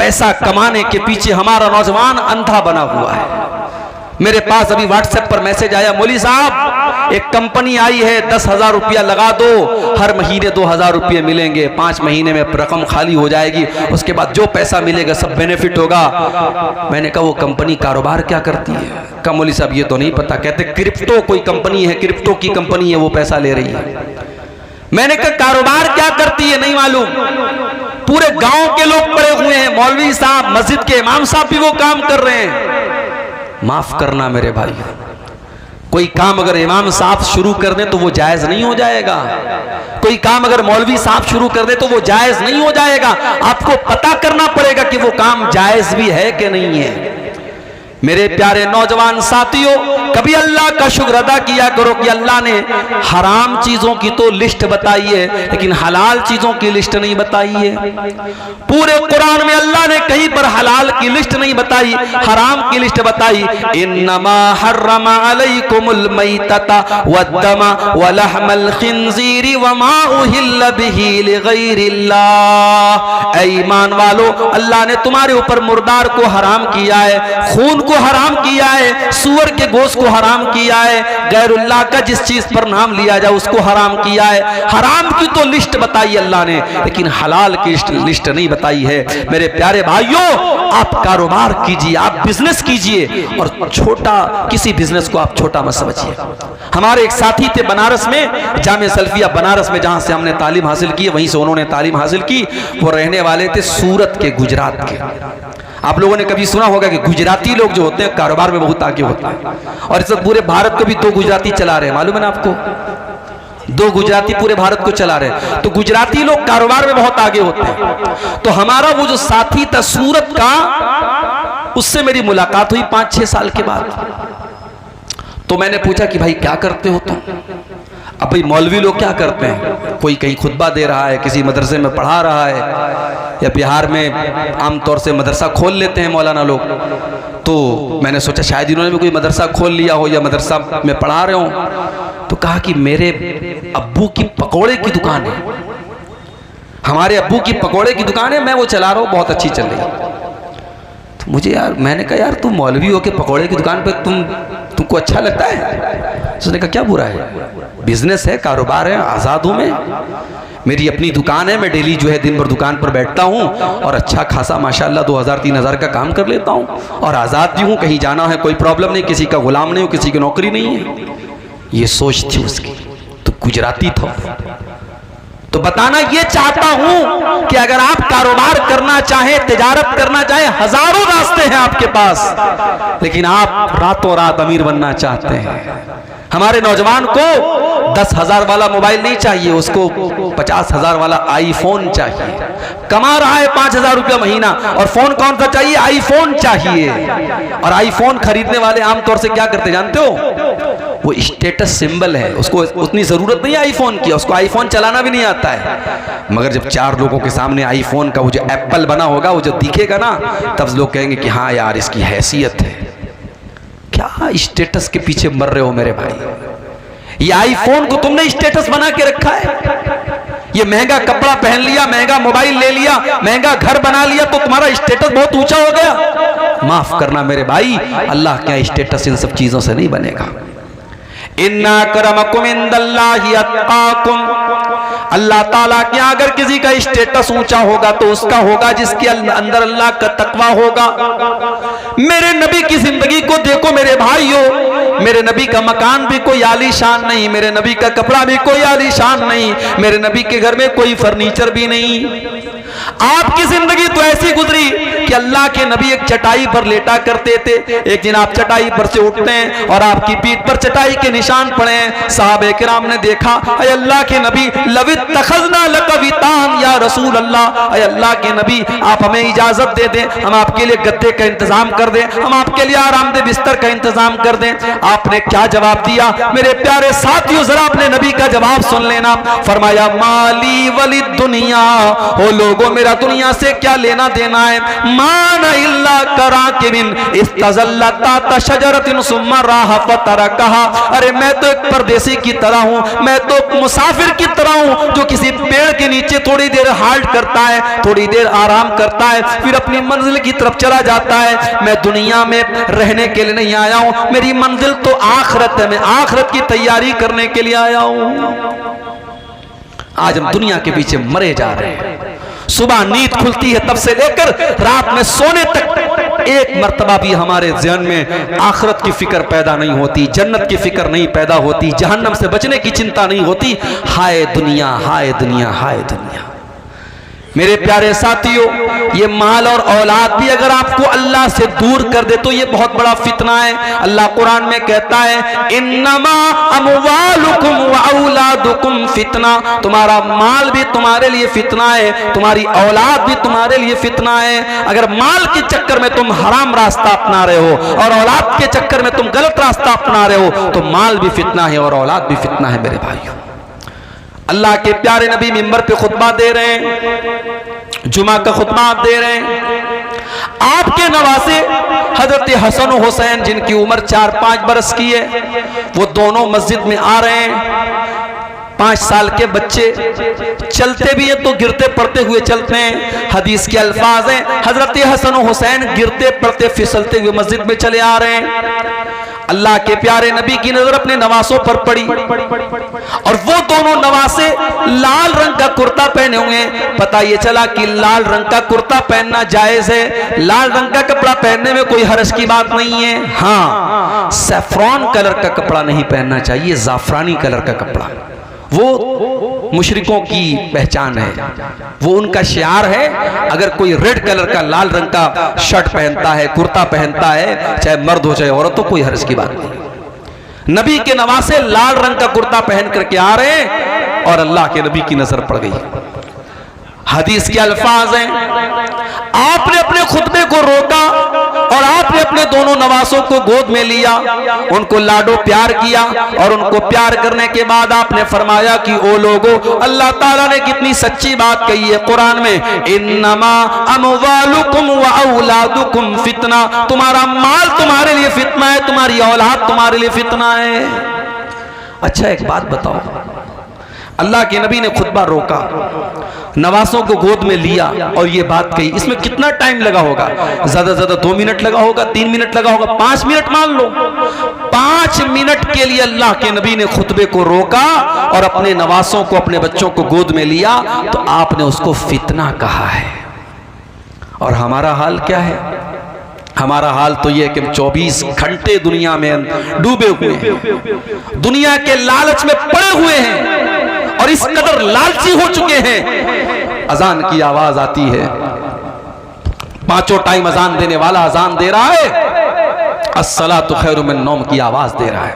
पैसा कमाने के पीछे हमारा नौजवान अंधा बना हुआ है। मेरे पास अभी व्हाट्सएप पर मैसेज आया, मौलवी साहब एक कंपनी आई है, 10,000 रुपया लगा दो, हर महीने 2,000 रुपये मिलेंगे, 5 महीने में रकम खाली हो जाएगी, उसके बाद जो पैसा मिलेगा सब बेनिफिट होगा। मैंने कहा वो कंपनी कारोबार क्या करती है? कहा मौलवी साहब ये तो नहीं पता। कहते क्रिप्टो कोई कंपनी है, क्रिप्टो की कंपनी है, वो पैसा ले रही है। मैंने कहा कारोबार क्या करती है नहीं मालूम, पूरे गांव के लोग पड़े हुए हैं, मौलवी साहब मस्जिद के इमाम साहब भी वो काम कर रहे हैं। माफ करना मेरे भाई, कोई काम अगर इमाम साहब शुरू कर दे तो वो जायज नहीं हो जाएगा, कोई काम अगर मौलवी साहब शुरू कर दे तो वो जायज नहीं हो जाएगा। आपको पता करना पड़ेगा कि वो काम जायज भी है कि नहीं है। मेरे प्यारे नौजवान साथियों, कभी अल्लाह का शुक्र अदा किया करो कि अल्लाह ने हराम चीजों की तो लिस्ट बताई है, लेकिन हलाल चीजों की लिस्ट नहीं बताई है। पूरे कुरान में अल्लाह ने कहीं पर हलाल की लिस्ट नहीं बताई, हराम की लिस्ट बताई। इन्नमा हर्रमा अलैकुमुल मैतता वद्दमा वलहमल खिंजीरी वमा उहिल्ल बिही लिगैरिल्लाह। ऐ ईमान वालो, अल्लाह ने तुम्हारे ऊपर मुर्दार को हराम किया है, खून को हराम किया है, सूअर के गोश्त को हराम किया है, गैरुल्लाह का जिस चीज पर नाम लिया जाए उसको हराम किया है। हराम की तो लिस्ट बताई अल्लाह ने, लेकिन हलाल की लिस्ट नहीं बताई है। मेरे प्यारे भाइयों, आप कारोबार कीजिए, आप बिजनेस कीजिए, और छोटा किसी बिजनेस को आप छोटा मत समझिए। हमारे एक साथी थे बनारस में, जामे सल्फिया बनारस में, जहां से हमने तालीम हासिल की, वहीं से उन्होंने तालीम हासिल की। वो रहने वाले थे सूरत के, गुजरात के। आप लोगों ने कभी सुना होगा कि गुजराती लोग जो होते हैं कारोबार में बहुत आगे होते हैं, और इस पूरे भारत को भी 2 गुजराती चला रहे हैं, मालूम है ना आपको? 2 गुजराती पूरे भारत को चला रहे हैं। तो गुजराती लोग कारोबार में बहुत आगे होते हैं। तो हमारा वो जो साथी था सूरत का, उससे मेरी मुलाकात हुई 5-6 साल के बाद। तो मैंने पूछा कि भाई क्या करते हो तुम? अब भाई मौलवी लोग क्या करते हैं, कोई कहीं खुतबा दे रहा है, किसी मदरसे में पढ़ा रहा है, या बिहार में आमतौर से मदरसा खोल लेते हैं मौलाना लोग। तो मैंने सोचा शायद इन्होंने भी कोई मदरसा खोल लिया हो या मदरसा में पढ़ा रहे हो। तो कहा कि मेरे अब्बू की पकौड़े की दुकान है, हमारे अब्बू की पकौड़े की दुकान है, मैं वो चला रहा हूँ, बहुत अच्छी चल रही है। तो मुझे यार, मैंने कहा यार तुम मौलवी हो के पकौड़े की दुकान पे तुमको अच्छा लगता है? उसने कहा क्या बुरा है, बिजनेस है, कारोबार है, आज़ाद हूँ मैं, मेरी अपनी दुकान है, मैं डेली जो है दिन भर दुकान पर बैठता हूँ और अच्छा खासा माशाल्लाह 2000-3000 का काम कर लेता हूँ, और आज़ाद भी हूँ, कहीं जाना है कोई प्रॉब्लम नहीं, किसी का गुलाम नहीं हूँ, किसी की नौकरी नहीं है। ये सोच थी उसकी। तो गुजराती था। तो बताना ये चाहता हूं कि अगर आप कारोबार करना चाहें, तिजारत करना चाहें, हजारों रास्ते हैं आपके पास, लेकिन आप रातों रात अमीर बनना चाहते हैं। हमारे नौजवान को 10,000 वाला मोबाइल नहीं चाहिए, उसको 50,000 वाला आईफोन चाहिए। कमा रहा है 5,000 रुपया महीना, और फोन कौन सा चाहिए? आईफोन चाहिए। और आईफोन खरीदने वाले आमतौर से क्या करते जानते हो? वो स्टेटस सिंबल है, उसको उतनी जरूरत नहीं है आईफोन की, उसको आईफोन चलाना भी नहीं आता है, मगर जब 4 लोगों के सामने आईफोन का वो जो एप्पल बना होगा, वो जो दिखेगा ना, तब लोग कहेंगे कि हाँ यार इसकी हैसियत है। क्या स्टेटस के पीछे मर रहे हो मेरे भाई? ये आईफोन को तुमने स्टेटस बना के रखा है। ये महंगा कपड़ा पहन लिया, महंगा मोबाइल ले लिया, महंगा घर बना लिया, तो तुम्हारा स्टेटस बहुत ऊंचा हो गया। माफ करना मेरे भाई, अल्लाह क्या स्टेटस इन सब चीजों से नहीं बनेगा। इन्ना करमकुम इंदल्लाहि अत्काकुम, अल्लाह ताला के अगर किसी का स्टेटस ऊंचा होगा तो उसका होगा जिसके अंदर अल्लाह का तकवा होगा। मेरे नबी की जिंदगी को देखो मेरे भाइयों, मेरे नबी का मकान भी कोई आलीशान नहीं, मेरे नबी का कपड़ा भी कोई आलीशान नहीं, मेरे नबी के घर में कोई फर्नीचर भी नहीं। आपकी जिंदगी तो ऐसी गुजरी कि अल्लाह के नबी एक चटाई पर लेटा करते थे। एक दिन आप चटाई पर से उठते हैं और आपकी पीठ पर चटाई के निशान पड़े हैं। साहबे किराम ने देखा, अय अल्लाह के नबी, लवित तखज़ना लका वितान या रसूल अल्लाह, अय अल्लाह के नबी आप हमें इजाजत दे दें, हम आपके लिए गद्दे का इंतजाम कर दें, हम आपके लिए आरामदेह बिस्तर का इंतजाम कर दें। आपने क्या जवाब दिया मेरे प्यारे साथियों? जरा अपने नबी का जवाब सुन लेना। फरमाया माली वली दुनिया, हो लोगों मेरा दुनिया से क्या लेना देना है। मान इल्ला कराकिबिन इस्तज़ल्लता तशजरतिन सुम्मा राह फतरकहा। अरे मैं तो एक परदेसी की तरह हूँ, मैं तो मुसाफिर की तरह हूँ जो किसी पेड़ के नीचे थोड़ी देर हाल्ट करता है, थोड़ी देर आराम करता है, फिर अपनी मंजिल की तरफ चला जाता है। मैं दुनिया में रहने के लिए नहीं आया हूँ, मेरी मंजिल तो आखिरत है, मैं आखिरत की तैयारी करने के लिए आया हूँ। आज हम दुनिया के पीछे मरे जा रहे हैं। सुबह नींद खुलती है तब से लेकर रात में सोने तक एक मर्तबा भी हमारे ज़हन में आखिरत की फिक्र पैदा नहीं होती, जन्नत की फिक्र नहीं पैदा होती, जहन्नम से बचने की चिंता नहीं होती। हाय दुनिया, हाय दुनिया, हाय दुनिया। मेरे प्यारे साथियों, ये माल और औलाद भी अगर आपको अल्लाह से दूर कर दे तो ये बहुत बड़ा फितना है। अल्लाह कुरान में कहता है इन्नमा अमवालुकुम व औलादुकुम फितना। तुम्हारा माल भी तुम्हारे लिए फितना है, तुम्हारी औलाद भी तुम्हारे लिए फितना है। अगर माल के चक्कर में तुम हराम रास्ता अपना रहे हो और औलाद के चक्कर में तुम गलत रास्ता अपना रहे हो तो माल भी फितना है और औलाद भी फितना है। मेरे भाइयों, अल्लाह के प्यारे नबी मिंबर पे खुतबा दे रहे हैं, जुमा का खुतबा आप दे रहे हैं। आपके नवासे हजरत हसन और हुसैन जिनकी उम्र 4-5 बरस की है, वो दोनों मस्जिद में आ रहे हैं। 5 साल के बच्चे चलते भी हैं तो गिरते पड़ते हुए चलते हैं। हदीस के अल्फाज हैं हजरत हसन और हुसैन गिरते पड़ते फिसलते हुए मस्जिद में चले आ रहे हैं। अल्लाह के प्यारे नबी की नजर अपने नवासों पर पड़ी और वो दोनों नवासे लाल रंग का कुर्ता पहने हुए। पता ये चला कि लाल रंग का कुर्ता पहनना जायज है, लाल रंग का कपड़ा पहनने में कोई हर्ज की बात नहीं है। हाँ, सैफ्रॉन कलर का कपड़ा नहीं पहनना चाहिए, जाफरानी कलर का कपड़ा। वो मुशरिकों की पहचान है, वो उनका शियार है। अगर कोई रेड कलर का लाल रंग का शर्ट पहनता है, कुर्ता पहनता है, चाहे मर्द हो चाहे औरत हो, कोई हर्ज की बात नहीं। नबी के नवासे लाल रंग का कुर्ता पहन करके आ रहे हैं और अल्लाह के नबी की नजर पड़ गई। हदीस के अल्फाज हैं आपने अपने खुतबे को रोका और आपने अपने दोनों नवासों को गोद में लिया, उनको लाडो प्यार किया और उनको प्यार करने के बाद आपने फरमाया कि ओ लोगों, अल्लाह ताला ने कितनी सच्ची बात कही है कुरान में, इन्नमा अमवालुकुम व औलादुकुम फितना। तुम्हारा माल तुम्हारे लिए फितना है, तुम्हारी औलाद तुम्हारे लिए फितना है। अच्छा एक बात बताओ, अल्लाह के नबी ने खुतबा रोका, नवासों को गोद में लिया और ये बात कही, इसमें कितना टाइम लगा होगा? ज्यादा से ज्यादा 2 मिनट लगा होगा, 3 मिनट लगा होगा, 5 मिनट मान लो। 5 मिनट के लिए अल्लाह के नबी ने खुतबे को रोका और अपने नवासों को, अपने बच्चों को गोद में लिया, तो आपने उसको फितना कहा है। और हमारा हाल क्या है? हमारा हाल तो यह कि हम 24 घंटे दुनिया में डूबे हुए हैं, दुनिया के लालच में पड़े हुए हैं और इस कदर लालची हो चुके हैं। अजान की आवाज आती है, 5 टाइम अजान देने वाला अजान दे रहा है, अस्सलातु खैरुम मिन नौम की आवाज दे रहा है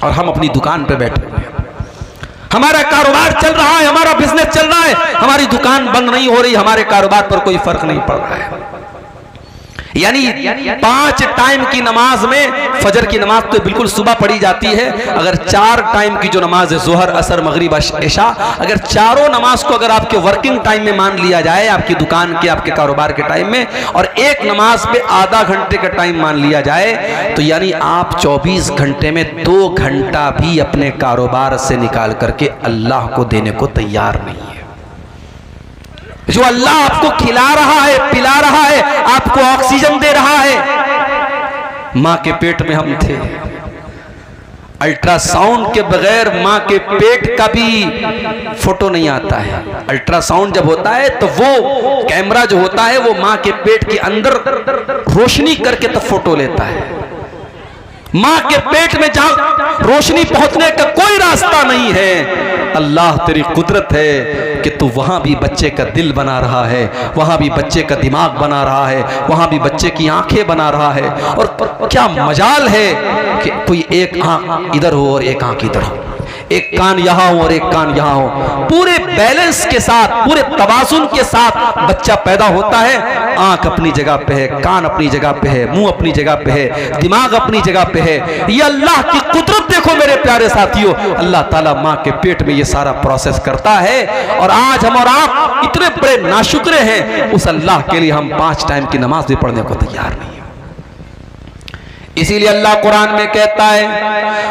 और हम अपनी दुकान पे बैठे हुए हैं। हमारा कारोबार चल रहा है, हमारा बिजनेस चल रहा है, हमारी दुकान बंद नहीं हो रही, हमारे कारोबार पर कोई फर्क नहीं पड़ रहा है। यानी 5 टाइम की नमाज में, फजर की नमाज तो बिल्कुल सुबह पढ़ी जाती है, अगर 4 टाइम की जो नमाज है, जोहर, असर, मगरिब, इशा, अगर चारों नमाज को अगर आपके वर्किंग टाइम में मान लिया जाए, आपकी दुकान के, आपके कारोबार के टाइम में, और एक नमाज पे आधा घंटे का टाइम मान लिया जाए, तो यानी आप 24 घंटे में 2 घंटा भी अपने कारोबार से निकाल करके अल्लाह को देने को तैयार नहीं है। जो अल्लाह आपको खिला रहा है, पिला रहा है, आपको ऑक्सीजन दे रहा है। मां के पेट में हम थे, अल्ट्रासाउंड के बगैर मां के पेट का भी फोटो नहीं आता है। अल्ट्रासाउंड जब होता है तो वो कैमरा जो होता है वो मां के पेट के अंदर रोशनी करके तब फोटो लेता है। मां के पेट में जहां रोशनी पहुंचने का कोई रास्ता नहीं है, अल्लाह तेरी कुदरत है कि तू वहां भी बच्चे का दिल बना रहा है, वहां भी बच्चे का दिमाग बना रहा है, वहां भी बच्चे की आंखें बना रहा है। और क्या मजाल है कि कोई एक आंख इधर हो और एक आंख इधर हो, एक कान यहाँ हो और एक कान यहाँ हो, पूरे बैलेंस के साथ, पूरे तवाज़ुन के साथ बच्चा पैदा होता है। आंख अपनी जगह पे है, कान अपनी जगह पे है, मुंह अपनी जगह पे है, दिमाग अपनी जगह पे है। ये अल्लाह की कुदरत देखो मेरे प्यारे साथियों, अल्लाह ताला माँ के पेट में ये सारा प्रोसेस करता है। और आज हम और आप इतने बड़े नाशुक्रे हैं, उस अल्लाह के लिए हम 5 टाइम की नमाज भी पढ़ने को तैयार नहीं है। इसीलिए अल्लाह कुरान में कहता है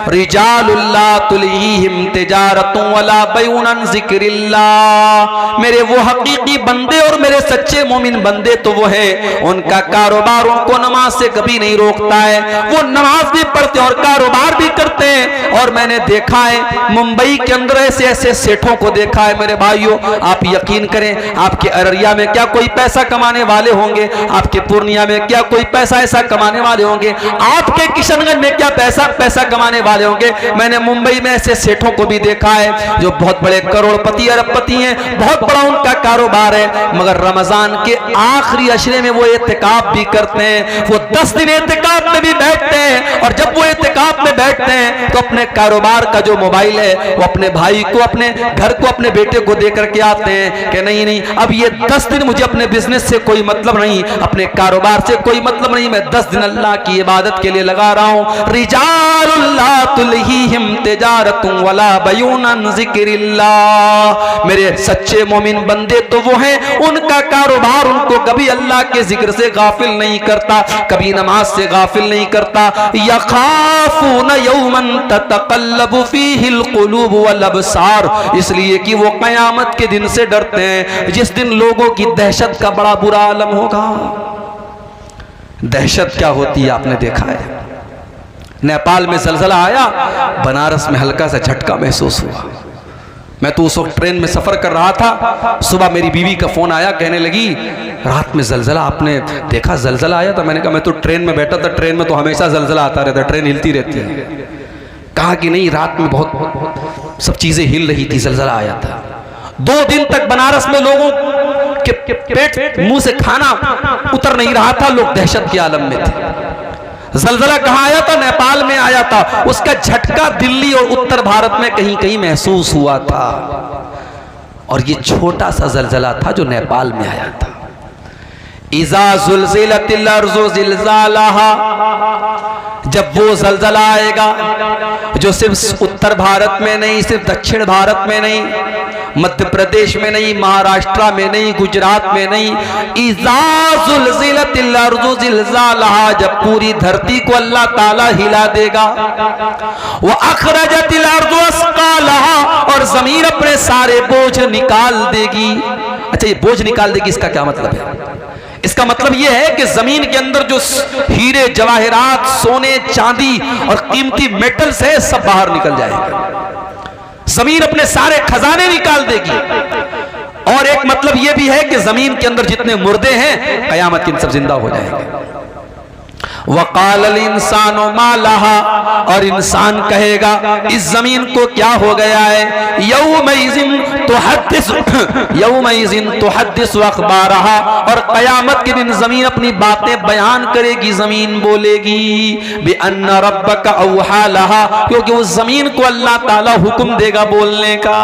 रिजालुल्लाह तुलहीहिम तिजारतुन वला बैउन अन ज़िक्रिल्लाह, मेरे वो हकीकी बंदे और मेरे सच्चे मोमिन बंदे तो वो है, उनका कारोबार उनको नमाज से कभी नहीं रोकता है। वो नमाज भी पढ़ते और कारोबार भी करते हैं। और मैंने देखा है मुंबई के अंदर ऐसे ऐसे सेठों को देखा है मेरे भाइयों, आप यकीन करें, आपके अररिया में क्या कोई पैसा कमाने वाले होंगे, आपके पूर्णिया में क्या कोई पैसा ऐसा कमाने वाले होंगे, आपके किशनगंज में क्या पैसा कमाने वाले होंगे। मैंने मुंबई में ऐसे सेठों को भी देखा है जो बहुत बड़े करोड़पति अरबपति हैं, बहुत बड़ा उनका कारोबार है, मगर रमजान के आखिरी अशरे में वो एतिकाफ भी करते हैं। वो 10 दिन एतिकाफ में भी बैठते हैं। और जब वो एतिकाफ में बैठते हैं तो अपने कारोबार का जो मोबाइल है वो अपने भाई को, अपने घर को, अपने बेटे को दे करके आते हैं कि नहीं नहीं, अब ये 10 दिन मुझे अपने बिजनेस से कोई मतलब नहीं, अपने कारोबार से कोई मतलब नहीं, मैं 10 दिन अल्लाह की इबादत के लिए लगा रहा हूं। रिजालुल्लाह तुलहीहिम तिजारतुन वला बैउन अन ज़िक्रिल्लाह, मेरे सच्चे मोमिन बंदे तो वो हैं, उनका कारोबार उनको कभी अल्लाह के जिक्र से गाफिल नहीं करता, कभी नमाज से गाफिल नहीं करता। यखाफून यौमन ततक़ल्लबु फ़ीहिल क़ुलूब वल अबसार, इसलिए कि वो क़यामत के दिन से डरते हैं जिस दिन लोगों की दहशत का बड़ा बुरा आलम होगा। दहशत क्या होती है आपने देखा है, नेपाल में ज़लज़ला आया, बनारस में हल्का सा झटका महसूस हुआ। मैं तो उस वक्त ट्रेन में सफ़र कर रहा था, सुबह मेरी बीवी का फ़ोन आया, कहने लगी रात में ज़लज़ला, आपने देखा ज़लज़ला आया था? मैंने कहा मैं तो ट्रेन में बैठा था, ट्रेन में तो हमेशा ज़लज़ला आता रहता है, ट्रेन हिलती रहती है। कहा कि नहीं, रात में बहुत सब चीज़ें हिल रही थी, ज़लज़ला आया था। 2 दिन तक बनारस में लोगों के पेट मुंह से खाना उतर नहीं रहा था, लोग दहशत के आलम में थे। ज़लज़ला कहाँ आया था? नेपाल में आया था। उसका झटका दिल्ली और उत्तर भारत में कहीं कहीं महसूस हुआ था। और ये छोटा सा ज़लज़ला था जो नेपाल में आया था। इज़ा ज़ुल्ज़िलतिल अर्ज़ु ज़िल्ज़ालहा, जब वो ज़लज़ला आएगा जो सिर्फ उत्तर भारत में नहीं, सिर्फ दक्षिण भारत में नहीं, मध्य प्रदेश में नहीं, महाराष्ट्र में नहीं, गुजरात में नहीं, इज़ा ज़ुल्ज़िलतिल अर्ज़ु ज़िल्ज़ालहा, जब पूरी धरती को अल्लाह ताला हिला देगा। व अखरजतिल अर्ज़ु अस्क़ालहा, और ज़मीन अपने सारे बोझ निकाल देगी। अच्छा, ये बोझ निकाल देगी, इसका क्या मतलब है? इसका मतलब यह है कि जमीन के अंदर जो हीरे जवाहरात, सोने चांदी और कीमती मेटल्स है, सब बाहर निकल जाएंगे। जमीन अपने सारे खजाने निकाल देगी। और एक मतलब यह भी है कि जमीन के अंदर जितने मुर्दे हैं, कयामत के दिन सब जिंदा हो जाएंगे। वक़ालल इंसानु मा लहा, और इंसान कहेगा इस जमीन को क्या हो गया है। यौमइज़िन तुहद्दिसु अख़बारहा, और क़यामत के दिन जमीन अपनी बातें बयान करेगी, जमीन बोलेगी बिअन्न रब्बका औहा लहा, क्योंकि उस जमीन को अल्लाह ताला हुक्म देगा बोलने का।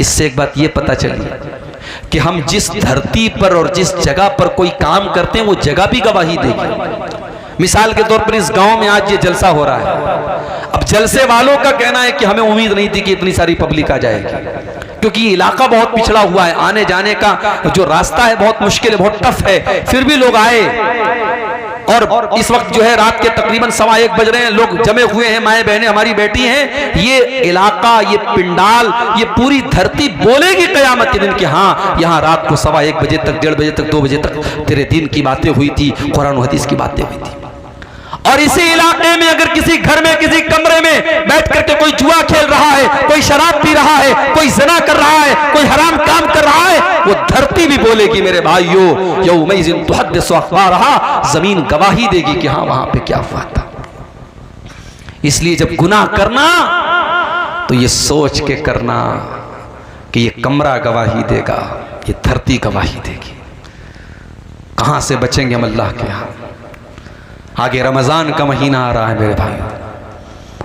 इससे एक बात ये पता चली कि हम जिस धरती पर और जिस जगह पर कोई काम करते हैं, वो जगह भी गवाही देगी। मिसाल के तौर पर इस गांव में आज ये जलसा हो रहा है। अब जलसे वालों का कहना है कि हमें उम्मीद नहीं थी कि इतनी सारी पब्लिक आ जाएगी, क्योंकि इलाका बहुत पिछड़ा हुआ है, आने जाने का जो रास्ता है बहुत मुश्किल है, बहुत टफ है, फिर भी लोग आए। और इस वक्त जो है रात के तकरीबन 1:15 बज रहे हैं, लोग जमे हुए हैं, माएँ बहनें हमारी बैठी हैं। ये इलाका, ये पिंडाल, ये पूरी धरती बोलेगी कयामत के दिन कि हाँ, यहाँ रात को 1:15 बजे तक, 1:30 बजे तक, 2 बजे तक तेरे दिन की बातें हुई थी, कुरान और हदीस की बातें हुई थी। और इसी इलाके में अगर किसी घर में, किसी कमरे में बैठ करके कोई जुआ खेल रहा है, कोई शराब पी रहा है, कोई ज़िना कर रहा है, कोई हराम काम कर रहा है, वो धरती भी बोलेगी मेरे भाइयों, यौमइज़िन तुहद्दिसु अख़बारहा, जमीन गवाही देगी कि हाँ, वहां पे क्या हुआ था। इसलिए जब गुनाह करना तो ये सोच के करना कि ये कमरा गवाही देगा, ये धरती गवाही देगी। कहां से बचेंगे हम अल्लाह के यहाँ। आगे रमज़ान का महीना आ रहा है मेरे भाई,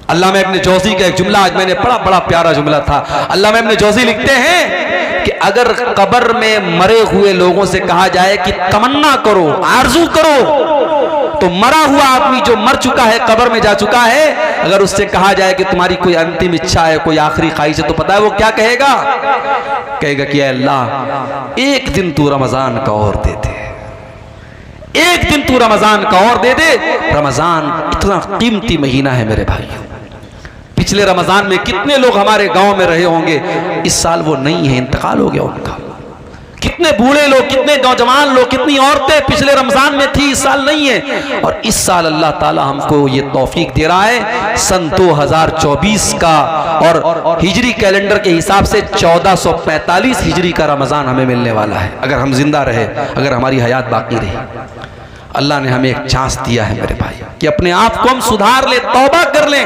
अल्लामा इब्न जौज़ी का एक जुमला आज मैंने पढ़ा, बड़ा प्यारा जुमला था। अल्लामा इब्न जौज़ी लिखते हैं कि अगर कब्र में मरे हुए लोगों से कहा जाए कि तमन्ना करो, आरजू करो, तो मरा हुआ आदमी जो मर चुका है, कब्र में जा चुका है, अगर उससे कहा जाए कि तुम्हारी कोई अंतिम इच्छा है, कोई आखिरी ख्वाहिश है, तो पता है वो क्या कहेगा? कहेगा कि अल्लाह एक दिन तू रमजान का और दे दे, एक दिन तू रमजान का और दे दे। रमजान इतना कीमती महीना है मेरे भाइयों। पिछले रमजान में कितने लोग हमारे गांव में रहे होंगे, इस साल वो नहीं है, इंतकाल हो गया उनका। कितने बूढ़े लोग, कितने नौजवान लोग, कितनी औरतें पिछले रमजान में थी, इस साल नहीं है। और इस साल अल्लाह ताला हमको ये तौफीक दे रहा है, सन 2024 का और हिजरी कैलेंडर के हिसाब से 1445 हिजरी का रमजान हमें मिलने वाला है, अगर हम जिंदा रहे, अगर हमारी हयात बाकी रही। अल्लाह ने हमें एक चांस दिया है मेरे भाई कि अपने आप को हम सुधार ले, तौबा कर लें।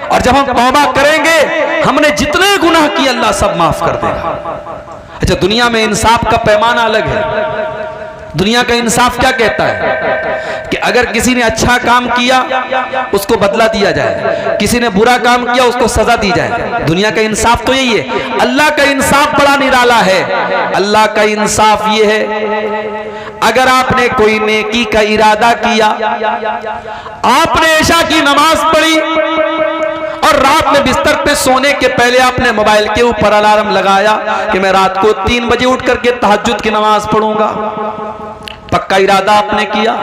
और जब हम तौबा करेंगे, हमने जितने गुनाह किए अल्लाह सब माफ कर देगा। अच्छा, दुनिया में इंसाफ का पैमाना अलग है। दुनिया का इंसाफ क्या कहता है कि अगर किसी ने अच्छा काम किया उसको बदला दिया जाए, किसी ने बुरा काम किया उसको सजा दी जाए। दुनिया का इंसाफ तो यही है। अल्लाह का इंसाफ बड़ा निराला है। अल्लाह का इंसाफ ये है, अगर आपने कोई नेकी का इरादा किया, आपने ऐशा की नमाज पढ़ी और रात में बिस्तर पे सोने के पहले आपने मोबाइल के ऊपर अलार्म लगाया कि मैं रात को 3 बजे उठ करके तहज्जुद की नमाज पढ़ूंगा, पक्का इरादा आपने किया,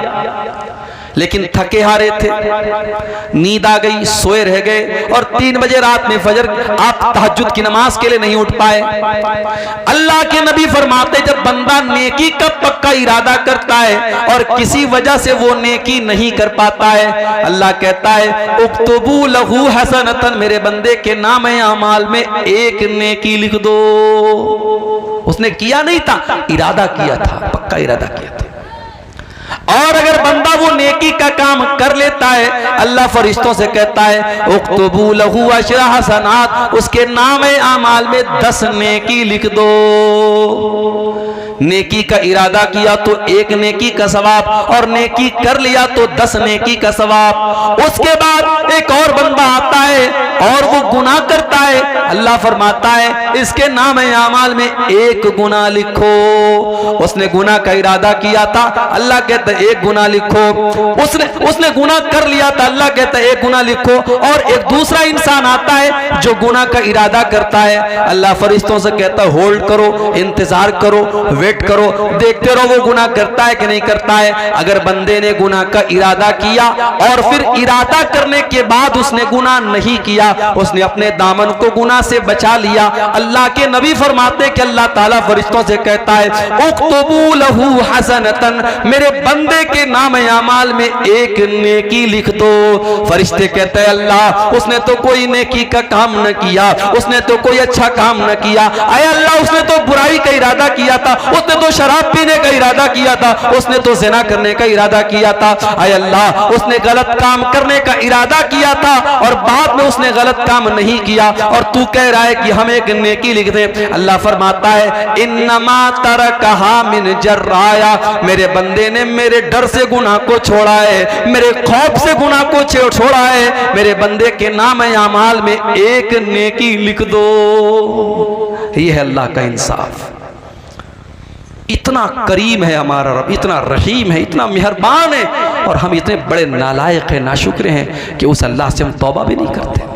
लेकिन थके हारे थे, नींद आ गई, सोए रह गए और 3 बजे रात में फजर आप तहज्जुद की नमाज के लिए नहीं उठ पाए। अल्लाह के नबी फरमाते, जब बंदा नेकी का पक्का इरादा करता है और किसी वजह से वो नेकी नहीं कर पाता है, अल्लाह कहता है उक्तुबू लहू हसनतन, मेरे बंदे के नाम अमाल में एक नेकी लिख दो। उसने किया नहीं था, इरादा किया था, पक्का इरादा किया था। और अगर बंदा वो नेकी का काम कर लेता है, अल्लाह फरिश्तों से कहता है उक्तुबू लहू अशरा हसनात, उसके नाम आमाल में 10 नेकी लिख दो। नेकी का इरादा किया तो 1 नेकी का सवाब, और नेकी कर लिया तो 10 नेकी का सवाब। उसके बाद एक और बंदा आता है और वो गुनाह करता है, अल्लाह फरमाता है इसके नाम आमाल में 1 गुनाह लिखो। उसने गुनाह का इरादा किया था, अल्लाह कहता है 1 गुनाह लिखो। उसने गुनाह कर लिया था, अल्लाह कहता है 1 गुनाह लिखो। और एक दूसरा इंसान आता है जो गुनाह का इरादा करता है, अल्लाह फरिश्तों से कहता है होल्ड करो, इंतजार करो, वेट करो, देखते रहो वो गुनाह करता है कि नहीं करता है। अगर बंदे ने गुनाह का इरादा किया और फिर इरादा करने के बाद उसने गुनाह नहीं किया, उसने अपने दामन को गुनाह से बचा लिया, अल्लाह के नबी फरमाते कि अल्लाह ताला फरिश्तों से कहता है उक्तुबू लहू हसनतन, मेरे बंदे के नाम अमाल में 1 नेकी लिख दो। फरिश्ते कहते हैं अल्लाह उसने तो कोई नेकी का काम न किया, उसने तो कोई अच्छा काम न किया। आया अल्लाह उसने तो बुराई का इरादा किया था, उसने तो शराब पीने का इरादा किया था, उसने तो ज़िना करने का इरादा किया था। आया अल्लाह उसने गलत काम करने का इरादा किया था और बाद में उसने गलत काम नहीं किया, और तू कह रहा है कि हम 1 नेकी लिख दे। अल्लाह फरमाता है इन्नमा तरकहा मिन जर्राया, मेरे बंदे ने मेरे डर से गुनाह को छोड़ा है, मेरे खौफ से गुनाह को छोड़ा है, मेरे बंदे के नाम अमाल में 1 नेकी लिख दो। ये है अल्लाह का इंसाफ। इतना करीम है हमारा रब, इतना रहीम है, इतना मेहरबान है, और हम इतने बड़े नालायक हैं, नाशुक्र हैं कि उस अल्लाह से हम तौबा भी नहीं करते।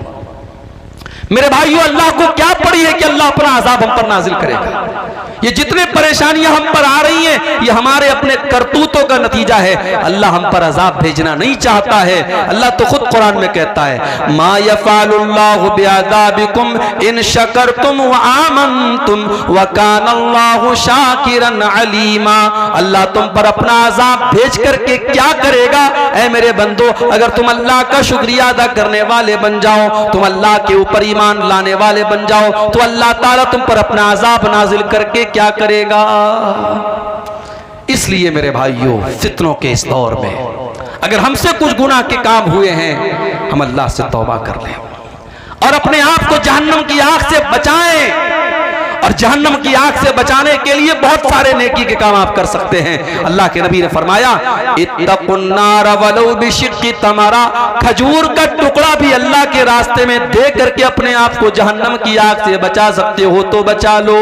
मेरे भाइयों, अल्लाह को क्या पड़ी है कि अल्लाह अपना अजाब हम पर नाजिल करेगा। ये जितने परेशानियां हम पर आ रही हैं, ये हमारे अपने करतूतों का नतीजा है। अल्लाह हम पर अजाब भेजना नहीं चाहता है। अल्लाह तो खुद कुरान में कहता है मा यफ़अलुल्लाहु बिअज़ाबिकुम इन शकरतुम व आमनतुम व कानल्लाहु शाकिरन अलीमा। अल्लाह तुम पर अपना अजाब भेज करके क्या करेगा ऐ मेरे बंदो, अगर तुम अल्लाह का शुक्रिया अदा करने वाले बन जाओ, तुम अल्लाह के ऊपर ईमान लाने वाले बन जाओ, तो अल्लाह ताला तुम पर अपना अजाब नाजिल करके क्या करेगा। इसलिए मेरे भाइयों, फितनों के इस दौर में अगर हमसे कुछ गुनाह के काम हुए हैं, हम अल्लाह से तौबा कर लें और अपने आप को जहन्नम की आग से बचाएं और जहन्नम की आग से बचाने के लिए बहुत सारे नेकी के काम आप कर सकते हैं। अल्लाह के नबी ने फरमाया इत्तकुन्नार वलौ बिशिक्की तमरा, खजूर का टुकड़ा भी अल्लाह के रास्ते में दे करके अपने आप को जहन्नम की आग से बचा सकते हो तो बचा लो।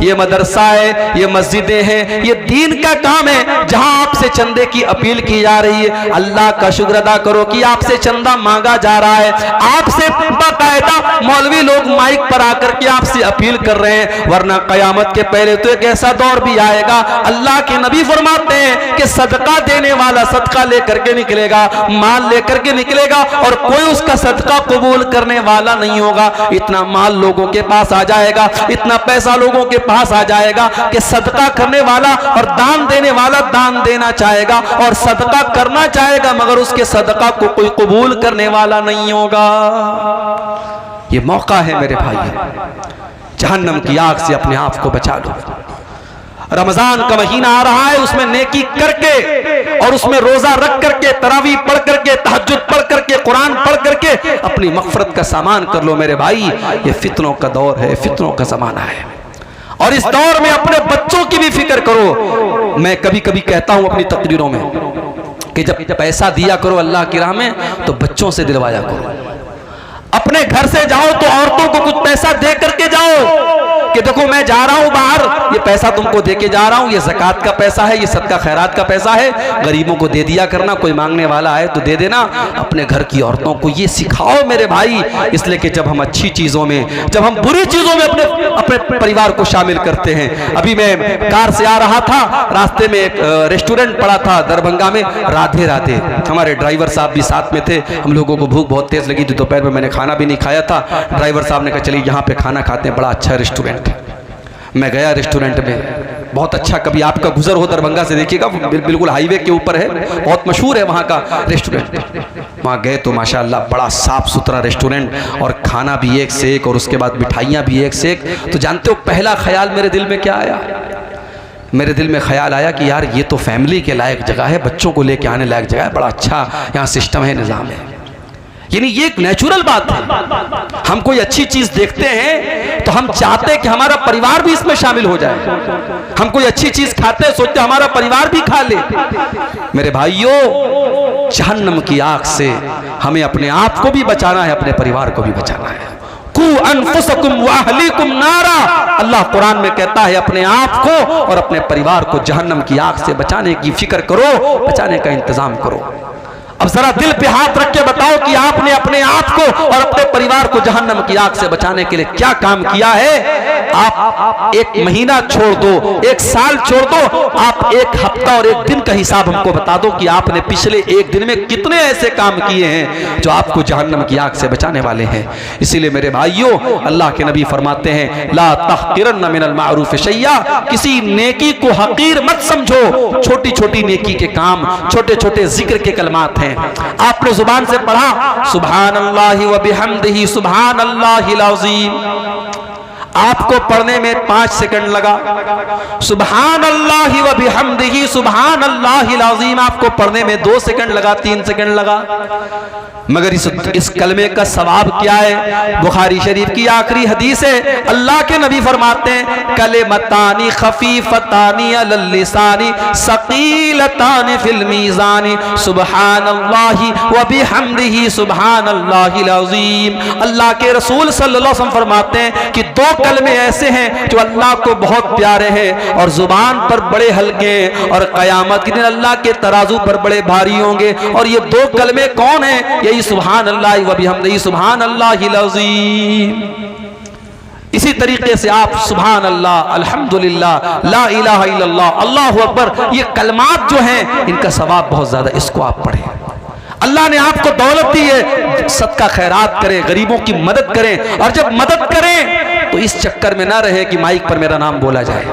ये मदरसा है, ये मस्जिदें हैं, ये दीन का काम है जहां आपसे चंदे की अपील की जा रही है। अल्लाह का शुक्र अदा करो कि आपसे चंदा मांगा जा रहा है, आपसे बाकायदा मौलवी लोग माइक पर आकर के आपसे अपील कर रहे हैं। वरना कयामत के पहले तो एक ऐसा दौर भी आएगा, अल्लाह के नबी फरमाते हैं कि सदका देने वाला सदका लेकर के निकलेगा, माल लेकर के निकलेगा और कोई उसका सदका कबूल करने वाला नहीं होगा। इतना माल लोगों के पास आ जाएगा, इतना पैसा लोगों के पास आ जाएगा कि सदका करने वाला और दान देने वाला दान देना चाहेगा और सदका करना चाहेगा, मगर उसके सदका को कोई कबूल करने वाला नहीं होगा। ये मौका है मेरे भाई, जहन्नम की आग से अपने आप को बचा लो। रमजान का महीना आ रहा है, उसमें नेकी करके और उसमें रोजा रख करके, तरावी पढ़ करके, तहज्जुद पढ़ करके, कुरान पढ़ करके अपनी मग़फ़िरत का सामान कर लो मेरे भाई। ये फितनों का दौर है, फितनों का जमाना है और इस दौर में अपने बच्चों की भी फिक्र करो। मैं कभी कभी कहता हूं अपनी तकरीरों में कि जब पैसा दिया करो अल्लाह की राह में तो बच्चों से दिलवाया करो। अपने घर से जाओ तो औरतों को कुछ पैसा दे करके जाओ कि देखो मैं जा रहा हूं बाहर, ये पैसा तुमको दे के जा रहा हूं, ये ज़कात का पैसा है, ये सदका खैरात का पैसा है, गरीबों को दे दिया करना, कोई मांगने वाला आए तो दे देना। अपने घर की औरतों को ये सिखाओ मेरे भाई, इसलिए कि जब हम अच्छी चीज़ों में, जब हम बुरी चीज़ों में अपने परिवार को शामिल करते हैं। अभी मैं कार से आ रहा था, रास्ते में एक रेस्टोरेंट पड़ा था दरभंगा में, राधे राधे। हमारे ड्राइवर साहब भी साथ में थे। हम लोगों को भूख बहुत तेज़ लगी थी, दोपहर में मैंने खाना भी नहीं खाया था। ड्राइवर साहब ने कहा चलिए यहाँ पे खाना खाते हैं, बड़ा अच्छा रेस्टोरेंट। मैं गया रेस्टोरेंट में, बहुत अच्छा, कभी आपका गुजर हो दरभंगा से देखिएगा, बिल्कुल हाईवे के ऊपर है, बहुत मशहूर है वहाँ का रेस्टोरेंट। वहाँ गए तो माशाल्लाह बड़ा साफ सुथरा रेस्टोरेंट और खाना भी एक से एक और उसके बाद मिठाइयाँ भी एक से एक। तो जानते हो पहला ख्याल मेरे दिल में क्या आया? मेरे दिल में ख्याल आया कि यार ये तो फैमिली के लायक जगह है, बच्चों को लेके आने लायक जगह है, बड़ा अच्छा यहाँ सिस्टम है, निज़ाम है। यानी ये एक नेचुरल बात है। हम कोई अच्छी चीज देखते हैं तो हम चाहते हैं कि हमारा परिवार भी इसमें शामिल हो जाए। हम कोई अच्छी चीज खाते हैं, सोचते हैं हमारा परिवार भी खा ले। मेरे भाइयों, जहन्नम की आग से हमें अपने आप को भी बचाना है, अपने परिवार को भी बचाना है। कू अनफुसकुम व अहलीकुम नारा, अल्लाह कुरान में कहता है अपने आप को और अपने परिवार को जहन्नम की आग से बचाने की फिक्र करो, बचाने का इंतजाम करो। अब जरा दिल पे हाथ रख के बताओ कि आपने अपने आप को और अपने परिवार को जहन्नम की आग से बचाने के लिए क्या काम किया है। आप एक महीना छोड़ दो, एक साल छोड़ दो, आप एक हफ्ता और एक दिन का हिसाब हमको बता दो कि आपने पिछले एक दिन में कितने ऐसे काम किए हैं जो आपको जहन्नम की आग से बचाने वाले हैं। इसीलिए मेरे भाइयों, अल्लाह के नबी फरमाते हैं ला तहकिरन्न मिनल मारूफ शैया, किसी नेकी को हकीर मत समझो। छोटी छोटी नेकी के काम, छोटे छोटे जिक्र के कलमात हैं। आपने जुबान से पढ़ा सुभान अल्लाहि व बिहम्दिही सुभान अल्लाहिल अज़ीम, आपको पढ़ने में 5 सेकंड लगा। सुभान अल्लाहि व बिहम्दिही सुभान अल्लाहिल अज़ीम आपको पढ़ने में 2 सेकंड लगा, 3 सेकंड लगा। मगर इस कलमे का सवाब क्या है? बुखारी शरीफ की आखिरी हदीस है, अल्लाह के नबी फरमाते हैं कलिमतानी खफीफतानी अलल लिसानी सकीलतानी फिल मीज़ानी सुब्हानल्लाहि व बिहम्दिही सुब्हानल्लाहिल अज़ीम। अल्लाह के रसूल सल्लल्लाहु अलैहि वसल्लम फरमाते हैं कि 2 कलमे ऐसे हैं जो अल्लाह को बहुत प्यारे हैं और जुबान पर बड़े हल्के हैं और क़यामत के दिन अल्लाह के तराजू पर बड़े भारी होंगे। और ये 2 कलमे कौन हैं? यही सुभान अल्लाह व बिहम्दिही सुभान अल्लाहिल अज़ीम। इसी तरीके से आप सुभान अल्लाह, अल्हम्दुलिल्लाह, ला इलाहा इल्लल्लाह, अल्लाहु अकबर, ये कलमात जो हैं इनका सवाब बहुत ज्यादा, इसको आप पढ़ें। अल्लाह ने आपको दौलत दी है, सदका खैरात करें, गरीबों की मदद करें। और जब मदद करें तो इस चक्कर में ना रहे कि माइक पर मेरा नाम बोला जाए।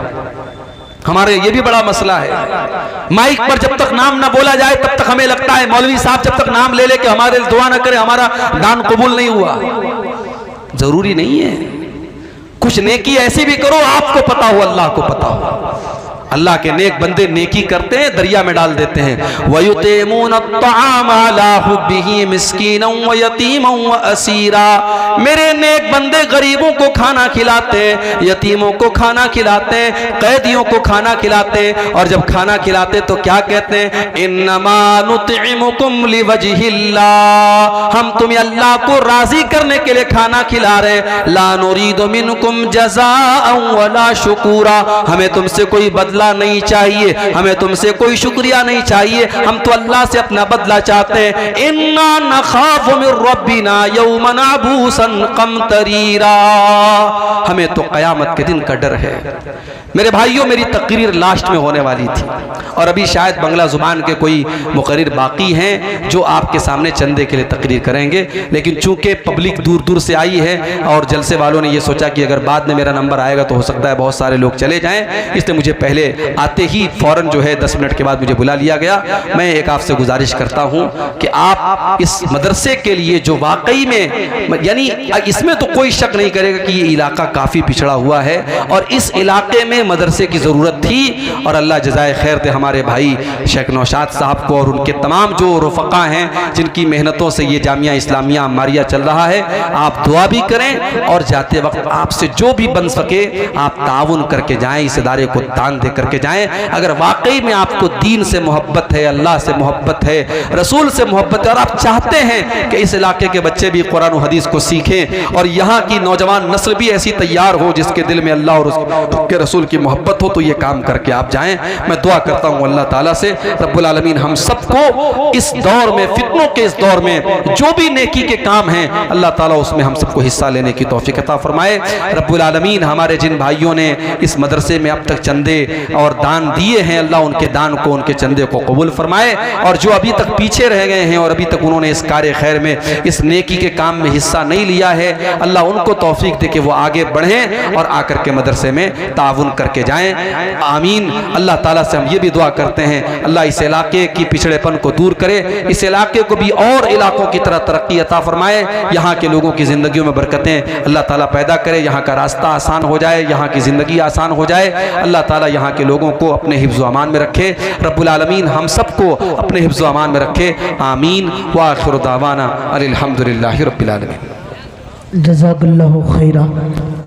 हमारे ये भी बड़ा मसला है, माइक पर जब तक नाम ना बोला जाए तब तक हमें लगता है मौलवी साहब जब तक नाम ले लेके हमारे दुआ ना करें हमारा दान कबूल नहीं हुआ। जरूरी नहीं है, कुछ नेकी ऐसी भी करो आपको पता हो, अल्लाह को पता हो। अल्लाह के नेक बंदे नेकी करते हैं, दरिया में डाल देते हैं। वयुतिमून अत्ताम अला हुब्बिही मिस्कीनन व यतीमन व असीरा, मेरे नेक बंदे गरीबों को खाना खिलाते, यतीमों को खाना खिलाते, कैदियों को खाना खिलाते, और जब खाना खिलाते तो क्या कहते हैं, इन्नमा नुतइमुकुम लिवजहिल्लाह, हम तुम्हें अल्लाह को राजी करने के लिए खाना खिला रहे, ला नुरीदु मिनकुम जज़ाअन वला शुकूरा, हमें तुमसे कोई बदला नहीं चाहिए, हमें तुमसे कोई शुक्रिया नहीं चाहिए, हम तो अल्लाह से अपना बदला चाहते हैं। इन्ना नखाफु मिर रब्बिना यौमन अबूसन कमतरीरा, हमें तो क़यामत के दिन का डर है। मेरे भाइयों, मेरी तकरीर लास्ट में होने वाली थी और अभी शायद बंगला ज़ुबान के कोई मुकर्रिर बाकी हैं जो आपके सामने चंदे के लिए तकरीर करेंगे, लेकिन चूंकि पब्लिक दूर दूर से आई है और जलसे वालों ने ये सोचा कि अगर बाद में मेरा नंबर आएगा तो हो सकता है बहुत सारे लोग चले जाएं, इसलिए मुझे पहले आते ही फ़ौरन जो है 10 मिनट के बाद मुझे बुला लिया गया। मैं एक आपसे गुजारिश करता हूँ कि आप इस मदरसे के लिए जो वाकई में, यानी इसमें तो कोई शक नहीं करेगा कि ये इलाका काफ़ी पिछड़ा हुआ है और इस इलाके में मदरसे की ज़रूरत थी, और अल्लाह जज़ाए खैर दे हमारे भाई शेख नौशाद साहब को और उनके तमाम जो रफ़क़ा हैं जिनकी मेहनतों से ये जामिया इस्लामिया अम्मारिया चल रहा है। आप दुआ भी करें और जाते वक्त आपसे जो भी बन सके आप ताउन करके जाएं, इस इदारे को दान दे करके जाएं। अगर वाकई में आपको दीन से मोहब्बत है, अल्लाह से मोहब्बत है, रसूल से मोहब्बत है और आप चाहते हैं कि इस इलाके के बच्चे भी कुरान और हदीस को सीखें और यहाँ की नौजवान नस्ल भी ऐसी तैयार हो जिसके दिल में अल्लाह और उसके रसूल की मोहब्बत हो, तो ये काम करके आप जाएं। मैं दुआ करता हूँ अल्लाह ताला से रब्बुल आलमीन हम सबको इस दौर में, फितनों के इस दौर में जो भी नेकी के काम हैं अल्लाह ताला उसमें हम सबको हिस्सा लेने की तौफीक अता फरमाए। रब्बुल आलमीन हमारे जिन भाइयों ने इस मदरसे में अब तक चंदे और दान दिए हैं, अल्लाह उनके दान को, उनके चंदे को कबूल फरमाए, और जो अभी तक पीछे रह गए हैं और अभी तक उन्होंने इस कार्य खैर में, इस नेकी के काम में हिस्सा नहीं लिया है, अल्लाह उनको तौफीक दे कि वो आगे बढ़ें और आकर के मदरसे में ताउन करके जाएं। आमीन। अल्लाह ताला से हम ये भी दुआ करते हैं अल्लाह इस इलाके की पिछड़ेपन को दूर करे, इस इलाके को भी और इलाकों की तरह तरक्की अता फरमाए, यहाँ के लोगों की ज़िंदगियों में बरकतें अल्लाह ताला पैदा करे, यहाँ का रास्ता आसान हो जाए, यहाँ की ज़िंदगी आसान हो जाए। अल्लाह ताला यहाँ के लोगों को अपने हिफ्ज़ व अमान में रखे, रब्बुल आलमीन हम सबको अपने हिफ्ज़ व अमान में रखे। आमीन। व आखिरु दावाना अनिल हम्दुलिल्लाहि रब्बिल आलमीन। जज़ाकल्लाहु खैरा।